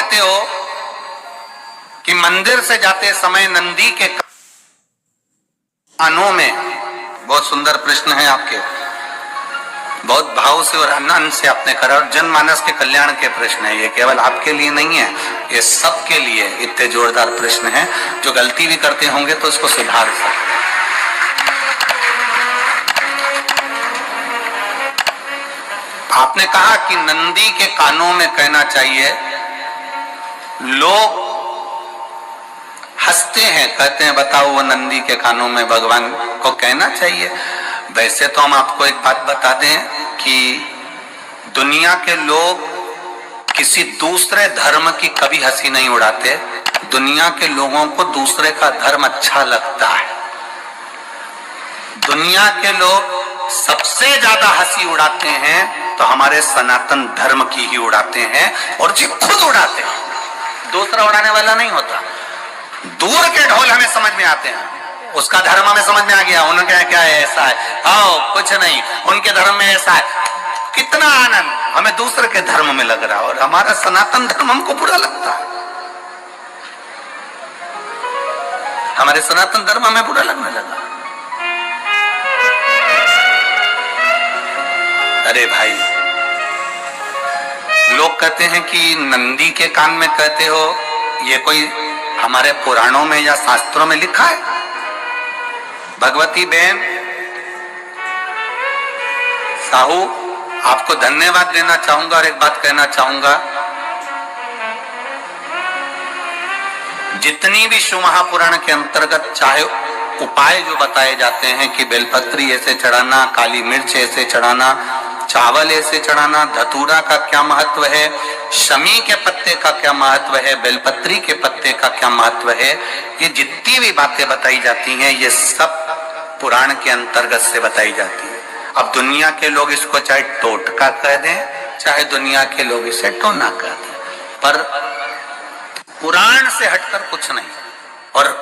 कहते हो कि मंदिर से जाते समय नंदी के कानों में, बहुत सुंदर प्रश्न है आपके, बहुत भाव से और आनंद से आपने करा, और जनमानस के कल्याण के प्रश्न है ये, केवल आपके लिए नहीं है, ये सबके लिए इतने जोरदार प्रश्न है। जो गलती भी करते होंगे तो उसको सुधार सकते। आपने कहा कि नंदी के कानों में कहना चाहिए, लोग हंसते हैं, कहते हैं बताओ वो नंदी के कानों में भगवान को कहना चाहिए। वैसे तो हम आपको एक बात बता दें कि दुनिया के लोग किसी दूसरे धर्म की कभी हंसी नहीं उड़ाते। दुनिया के लोगों को दूसरे का धर्म अच्छा लगता है। दुनिया के लोग सबसे ज्यादा हंसी उड़ाते हैं तो हमारे सनातन धर्म की ही उड़ाते हैं, और जी खुद उड़ाते हैं, दूसरा उड़ाने वाला नहीं होता। दूर के ढोल हमें समझ में आते हैं, उसका धर्म हमें समझ में आ गया, उनका क्या है, ऐसा है, आओ कुछ नहीं, उनके धर्म में ऐसा है, कितना आनंद हमें दूसरे के धर्म में लग रहा है, और हमारा सनातन धर्म हमको बुरा लगता है। हमारे सनातन धर्म हमें बुरा लगने लगा। अरे भाई, लोग कहते हैं कि नंदी के कान में कहते हो, ये कोई हमारे पुराणों में या शास्त्रों में लिखा है? भगवती बहन साहू, आपको धन्यवाद देना चाहूंगा और एक बात कहना चाहूंगा, जितनी भी शिव महापुराण के अंतर्गत चाहे उपाय जो बताए जाते हैं कि बेलपत्री ऐसे चढ़ाना, काली मिर्च ऐसे चढ़ाना, चावल ऐसे चढ़ाना, धतूरा का क्या महत्व है, शमी के पत्ते का क्या महत्व है, बेलपत्री के पत्ते का क्या महत्व है, ये जितनी भी बातें बताई जाती हैं ये सब पुराण के अंतर्गत से बताई जाती है। अब दुनिया के लोग इसको चाहे टोटका कह दें, चाहे दुनिया के लोग इसे टोना कह दें, पर पुराण से हटकर कुछ नहीं। और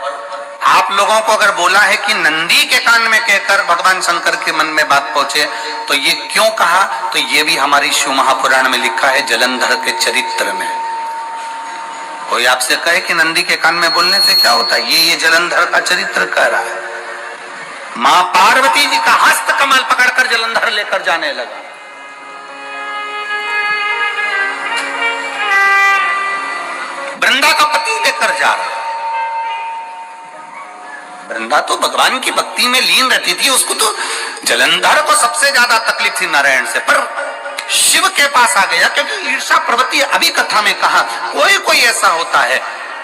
आप लोगों को अगर बोला है कि नंदी के कान में कहकर भगवान शंकर के मन में बात पहुंचे, तो ये क्यों कहा, तो ये भी हमारी शिव महापुराण में लिखा है, जलंधर के चरित्र में। कोई आपसे कहे कि नंदी के कान में बोलने से क्या होता है, ये जलंधर का चरित्र कह रहा है। मां पार्वती जी का हस्त कमल पकड़कर जलंधर लेकर जाने लगा। वृंदा का पति लेकर जा रहा। वृंदा तो भगवान की भक्ति में लीन रहती थी, उसको तो जलंधर को सबसे ज्यादा तकलीफ थी नारायण से, पर शिव के पास आ गया, क्योंकि ईर्षा प्रवृत्ति, अभी कथा में कहा, कोई कोई ऐसा होता है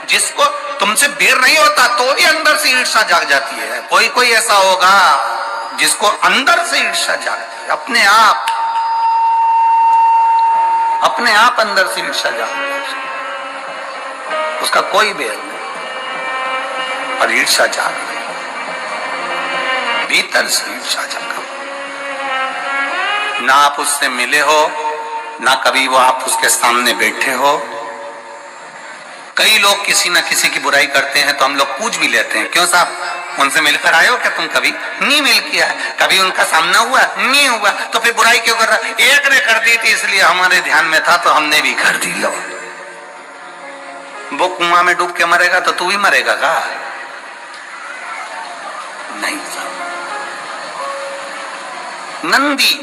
जिसको तुमसे बैर नहीं होता तो भी अंदर से ईर्षा जाग जाती है। कोई कोई ऐसा होगा जिसको अंदर से ईर्षा जागती है, अपने आप अंदर से ईर्षा जागती है, उसका कोई बैर नहीं, और ईर्षा जाग गई, भीतर से ईर्षा जागा। ना आप उससे मिले हो, ना कभी वो आप उसके सामने बैठे हो। कई लोग किसी ना किसी की बुराई करते हैं तो हम लोग पूछ भी लेते हैं, क्यों साहब उनसे मिलकर आए हो क्या तुम? कभी नहीं मिल किया, कभी उनका सामना हुआ नहीं हुआ, तो फिर बुराई क्यों कर रहा? एक ने कर दी थी इसलिए हमारे ध्यान में था तो हमने भी कर दी। लो, वो कुआं में डूब के मरेगा तो तू भी मरेगा का? नहीं साहब। नंदी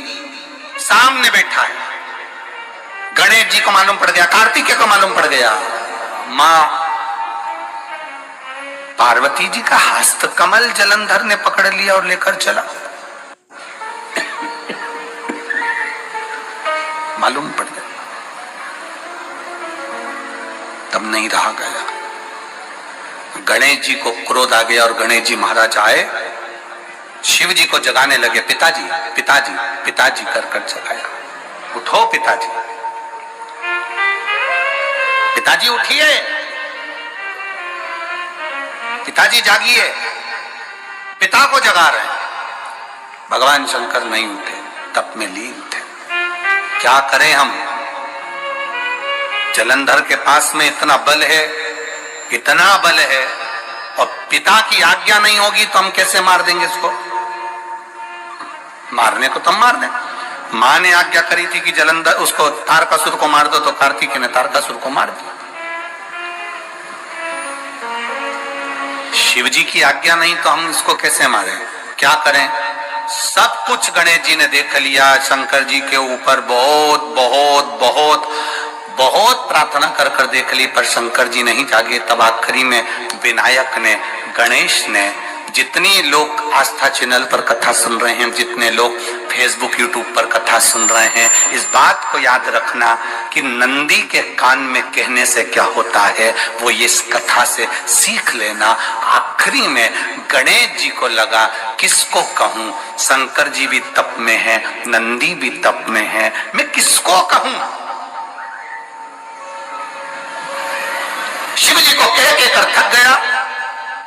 सामने बैठा है, गणेश जी को मालूम पड़ गया, कार्तिकेय को मालूम पड़ गया, मां पार्वती जी का हस्त कमल जलंधर ने पकड़ लिया और लेकर चला। मालूम पड़ गया, तब नहीं रहा गया। गणेश जी को क्रोध आ गया और गणेश जी महाराज आए, शिव जी को जगाने लगे, पिताजी पिताजी पिताजी कर कर जगाया, उठो पिताजी, पिताजी उठिए, पिताजी जागिए, पिता को जगा रहे हैं। भगवान शंकर नहीं उठे, तप में लीन थे। क्या करें हम? जलंधर के पास में इतना बल है, इतना बल है, और पिता की आज्ञा नहीं होगी तो हम कैसे मार देंगे इसको? मारने को तो हम मार दें। मां ने आज्ञा करी थी कि जलंधर उसको तारकासुर को मार दो, तो कार्तिकेय ने तारकासुर को मार दिया। शिव जी की आज्ञा नहीं तो हम इसको कैसे मारें? क्या करें? सब कुछ गणेश जी ने देख लिया, शंकर जी के ऊपर बहुत बहुत बहुत बहुत प्रार्थना कर कर देख ली, पर शंकर जी नहीं जागे। तब आखिरी में विनायक ने, गणेश ने, जितनी लोग आस्था चैनल पर कथा सुन रहे हैं, जितने लोग फेसबुक यूट्यूब पर कथा सुन रहे हैं, इस बात को याद रखना कि नंदी के कान में कहने से क्या होता है वो ये इस कथा से सीख लेना। आखिरी में गणेश जी को लगा किसको कहूं, शंकर जी भी तप में है, नंदी भी तप में है, मैं किसको कहूं? शिव जी को कह के कर थक गया,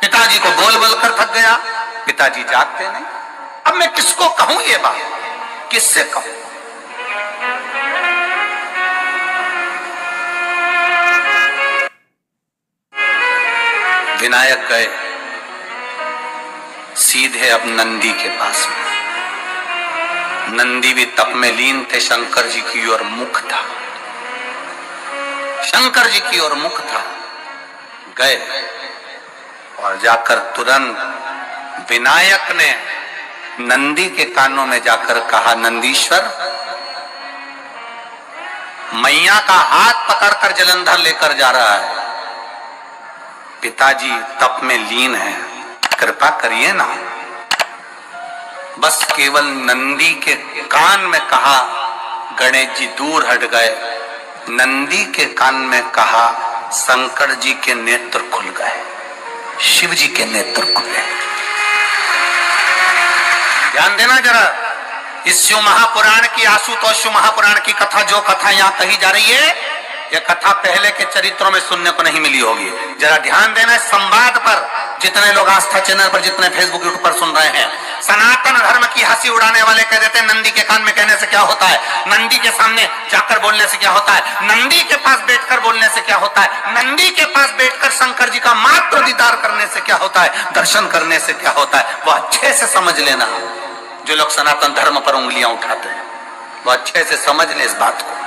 पिताजी को बोल बोल कर थक गया, पिताजी जागते नहीं। अब मैं किसको कहूं ये बात, किससे कहूं? विनायक गए सीधे अब नंदी के पास में। नंदी भी तप में लीन थे, शंकर जी की ओर मुख था, शंकर जी की ओर मुख था। गए और जाकर तुरंत विनायक ने नंदी के कानों में जाकर कहा, नंदीश्वर, मैया का हाथ पकड़कर जलंधर लेकर जा रहा है, पिताजी तप में लीन है, कृपा करिए ना। बस केवल नंदी के कान में कहा, गणेश जी दूर हट गए। नंदी के कान में कहा, शंकर जी के नेत्र खुल गए, शिव जी के नेत्र खुले। ध्यान देना जरा, इस शिव महापुराण की, आशुतोष शिव महापुराण की कथा, जो कथा यहाँ कही जा रही है, यह कथा पहले के चरित्रों में सुनने को नहीं मिली होगी। जरा ध्यान देना इस संवाद पर, जितने लोग आस्था चैनल पर, जितने फेसबुक यूट्यूब पर सुन रहे हैं। सनातन धर्म की हंसी उड़ाने वाले कह देते हैं नंदी के कान में कहने से क्या होता है, नंदी के सामने जाकर बोलने से क्या होता है, नंदी के पास बैठकर बोलने से क्या होता है, नंदी के पास बैठकर शंकर जी का मात्र दीदार करने से क्या होता है, दर्शन करने से क्या होता है, वो अच्छे से समझ लेना। जो लोग सनातन धर्म पर उंगलियां उठाते हैं वो अच्छे से समझ ले इस बात को।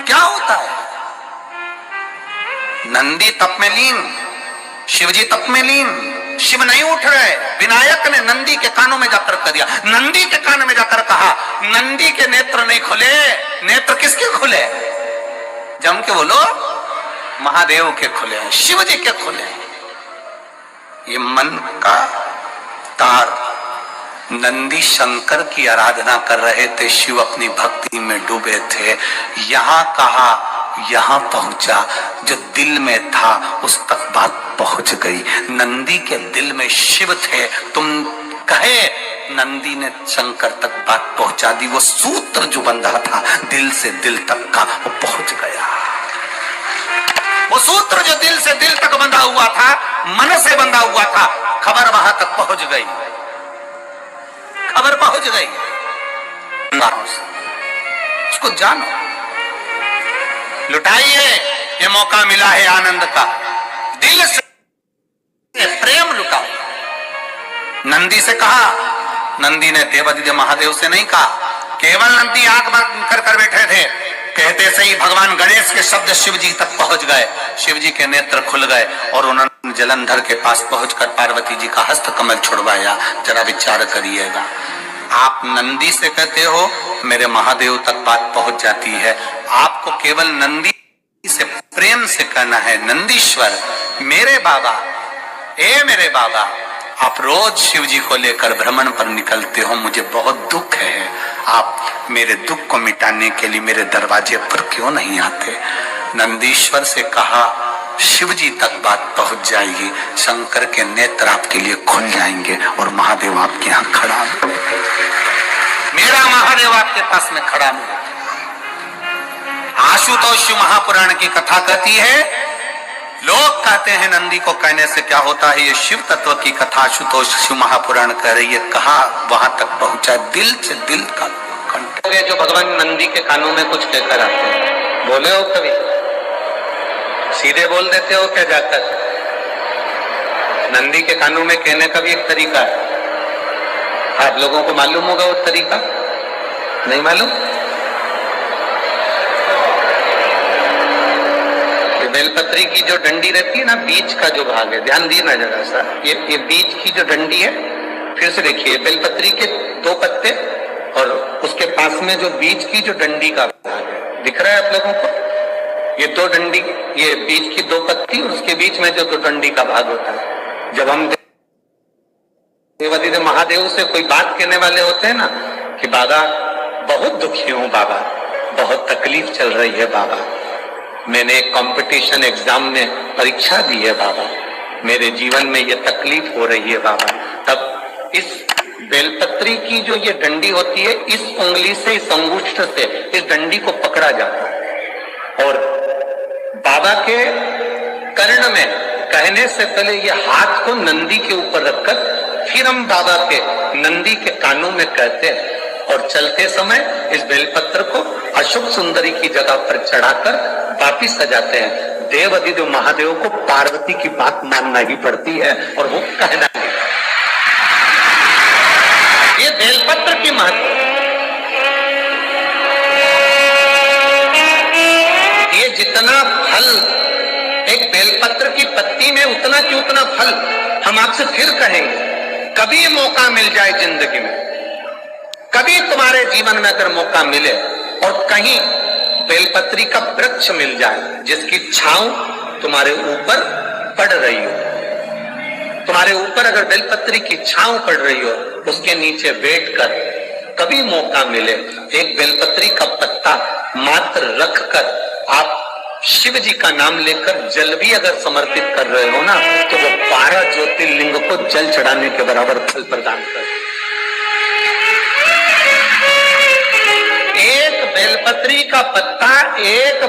क्या होता है, नंदी तप में लीन, शिवजी तप में लीन, शिव नहीं उठ रहे। विनायक ने नंदी के कानों में जाकर कर दिया, नंदी के कान में जाकर कहा, नंदी के नेत्र नहीं खुले, नेत्र किसके खुले? जम के बोलो, महादेव के खुले, शिव जी के खुले। ये मन का तार, नंदी शंकर की आराधना कर रहे थे, शिव अपनी भक्ति में डूबे थे। यहां कहा, यहां पहुंचा, जो दिल में था उस तक बात पहुंच गई। नंदी के दिल में शिव थे, तुम कहे, नंदी ने शंकर तक बात पहुंचा दी। वो सूत्र जो बंधा था दिल से दिल तक का, वो पहुंच गया। वो सूत्र जो दिल से दिल तक बंधा हुआ था, मन से बंधा हुआ था, खबर वहां तक पहुंच गई, खबर पहुंच गई। उसको जानो, लुटाइए, ये मौका मिला है आनंद का, दिल से प्रेम लुटाओ। नंदी से कहा, नंदी ने देवादिदेव महादेव से नहीं कहा, केवल नंदी आंख बंद कर बैठे थे, कहते से ही भगवान गणेश के शब्द शिव जी तक पहुंच गए, शिव जी के नेत्र खुल गए और उन्होंने जलंधर के पास पहुंचकर पार्वती जी का हस्त कमल छुड़वाया। जरा विचार करिएगा, आप नंदी से कहते हो मेरे महादेव तक बात पहुंच जाती है, आपको केवल नंदी से प्रेम से कहना है, नंदीश्वर मेरे बाबा, ए मेरे बाबा, आप रोज शिव जी को लेकर भ्रमण पर निकलते हो, मुझे बहुत दुख है, आप मेरे दुख को मिटाने के लिए मेरे दरवाजे पर क्यों नहीं आते? नंदीश्वर से कहा, शिव जी तक बात पहुंच जाएगी, शंकर के नेत्र आपके लिए खुल जाएंगे और महादेव आपके यहाँ खड़ा है, मेरा महादेव आपके पास में खड़ा है। आशुतोष शिव महापुराण की कथा कहती है, लोग कहते हैं नंदी को कहने से क्या होता है, ये शिव तत्व की कथा आशुतोष शिव महापुराण कह रही है। कहा वहां तक पहुंचा, दिल से दिल का कंठ। जो भगवान नंदी के कानों में कुछ कहकर आते हैं, बोले हो कभी? सीधे बोल देते हो क्या जाकर? नंदी के कानों में कहने का भी एक तरीका है, आप लोगों को मालूम होगा वो तरीका, नहीं मालूम? बेलपत्री की जो डंडी रहती है ना, बीच का जो भाग है, ध्यान दिए ना जरा सा, ये बीच की जो डंडी है, फिर से देखिए, बेलपत्री के 2 पत्ते और उसके पास में जो बीच की जो डंडी का भाग है, दिख रहा है आप लोगों को? ये 2 डंडी, ये बीच की 2 पत्ती और उसके बीच में जो 2 डंडी का भाग होता है। जब हम देवादिदेव महादेव से कोई बात कहने वाले होते हैं ना कि बाबा बहुत दुखी हूं, बाबा बहुत तकलीफ चल रही है, बाबा मैंने एक कंपटीशन एग्जाम में परीक्षा दी है, बाबा मेरे जीवन में ये तकलीफ हो रही है, बाबा, तब इस बेलपत्री की जो ये डंडी होती है, इस उंगली से, इस अंगुष्ठ से इस डंडी को पकड़ा जाता है और बाबा के कर्ण में कहने से पहले ये हाथ को नंदी के ऊपर रखकर फिर हम बाबा के नंदी के कानों में कहते हैं और चलते समय इस बेलपत्र को अशोक सुंदरी की जगह पर चढ़ाकर वापिस सजाते हैं। देव अधिदेव महादेव को पार्वती की बात मानना ही पड़ती है और वो कहना है। ये बेलपत्र की महत्व, ये जितना फल एक बेलपत्र की पत्ती में उतना की उतना फल, हम आपसे फिर कहेंगे, कभी मौका मिल जाए जिंदगी में, कभी तुम्हारे जीवन में अगर मौका मिले और कहीं बेलपत्री का वृक्ष मिल जाए जिसकी छांव तुम्हारे ऊपर पड़ रही हो, तुम्हारे ऊपर अगर बेलपत्री की छांव पड़ रही हो, उसके नीचे बैठकर कभी मौका मिले, एक बेलपत्री का पत्ता मात्र रखकर आप शिव जी का नाम लेकर जल भी अगर समर्पित कर रहे हो ना, तो वो 12 ज्योतिर्लिंग को जल चढ़ाने के बराबर फल प्रदान कर। एक बेलपत्री का पत्ता, एक